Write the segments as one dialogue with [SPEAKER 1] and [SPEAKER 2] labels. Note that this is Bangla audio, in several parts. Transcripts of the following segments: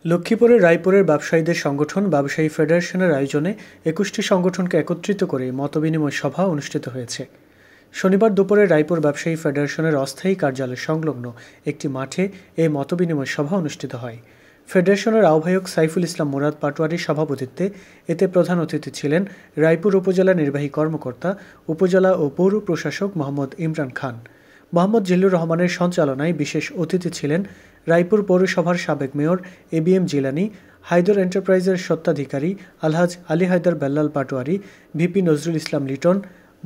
[SPEAKER 1] লক্ষ্মীপুরের রায়পুরের ব্যবসায়ীদের সংগঠন ব্যবসায়ী ফেডারেশনের আয়োজনে ২১টি সংগঠনকে একত্রিত করে মতবিনিময় সভা অনুষ্ঠিত হয়েছে। শনিবার দুপুরে রায়পুর ব্যবসায়ী ফেডারেশনের অস্থায়ী কার্যালয় সংলগ্ন একটি মাঠে এই মতবিনিময় সভা অনুষ্ঠিত হয়। ফেডারেশনের আহ্বায়ক সাইফুল ইসলাম মুরাদ পাটোয়ারির সভাপতিত্বে এতে প্রধান অতিথি ছিলেন রায়পুর উপজেলা নির্বাহী কর্মকর্তা, উপজেলা ও পৌর প্রশাসক মোহাম্মদ ইমরান খান। মোহাম্মদ জিল্লুর রহমানের সঞ্চালনায় বিশেষ অতিথি ছিলেন রায়পুর পৌরসভার সাবেক মেয়র এবিএম জিলানী, হায়দর এন্টারপ্রাইজের স্বত্বাধিকারী আলহাজ আলী হায়দার বেল্লাল পাটোয়ারি, ভিপি নজরুল ইসলাম লিটন,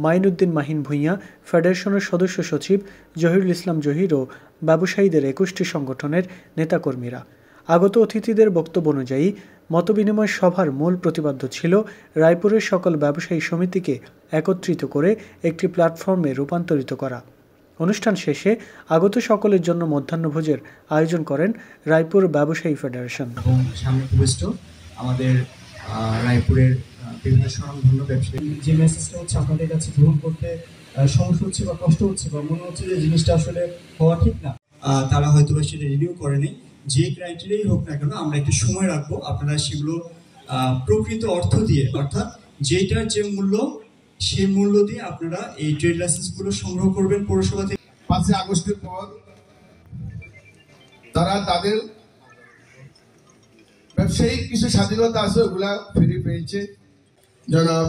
[SPEAKER 1] মাইনুদ্দিন মাহিন ভূঁইয়া, ফেডারেশনের সদস্য সচিব জহিরুল ইসলাম জহির ও ব্যবসায়ীদের ২১টি সংগঠনের নেতাকর্মীরা। আগত অতিথিদের বক্তব্য অনুযায়ী মতবিনিময় সভার মূল প্রতিপাদ্য ছিল রায়পুরের সকল ব্যবসায়ী সমিতিকে একত্রিত করে একটি প্ল্যাটফর্মে রূপান্তরিত করা। অনুষ্ঠান শেষে আগত সকলের জন্য মধ্যাহ্নভোজের আয়োজন করেন রায়পুর ব্যবসায়ী ফেডারেশন।
[SPEAKER 2] সামনে উপস্থিত আমাদের রায়পুরের বিভিন্ন স্বনামধন্য ব্যবসায়ী, যে মেসেজটা হচ্ছে আপনাদের কাছে গ্রহণ করতে সমস্যা হচ্ছে বা কষ্ট হচ্ছে বা মনে হচ্ছে যে জিনিসটা আসলে হওয়া ঠিক না, তারা হয়তো সেটা রিনিউ করেনি। যে ক্রাইটেরিয়াই হোক না কেন, আমরা একটু সময় রাখবো, আপনারা সেগুলো প্রকৃত অর্থ দিয়ে, অর্থাৎ যেটার যে মূল্য, সেই মূল্য দিয়ে আপনারা এই ট্রেড লাইসেন্সগুলো সংগ্রহ করবেন পৌরসভা থেকে।
[SPEAKER 3] 5 আগস্টের পর তারা তাদের ব্যবসায়িক কিছু স্বাধীনতা আছে, ওগুলা ফিরে পেয়েছে। জনাব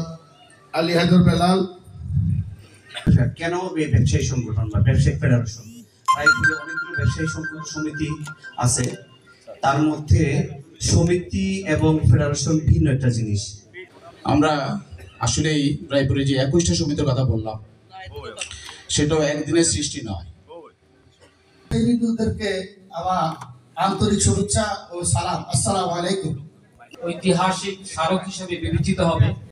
[SPEAKER 3] আলী হায়দার বেলাল।
[SPEAKER 4] কেন এই ব্যবসায়ী সংগঠন বা ব্যবসায়িক ফেডারেশন? রায়পুরে অনেকগুলো ব্যবসায়ী সমিতি আছে, তার মধ্যে সমিতি এবং ফেডারেশন ভিন্ন একটা জিনিস।
[SPEAKER 5] আমরা আসলেই রায়পুরে যে ২১টা সমিতির কথা বললাম, সেটাও একদিনের সৃষ্টি নয়।
[SPEAKER 3] আমার আন্তরিক শুভেচ্ছা ও সালাম। আসসালামু আলাইকুম।
[SPEAKER 6] ঐতিহাসিক স্মারক হিসেবে বিবেচিত হবে।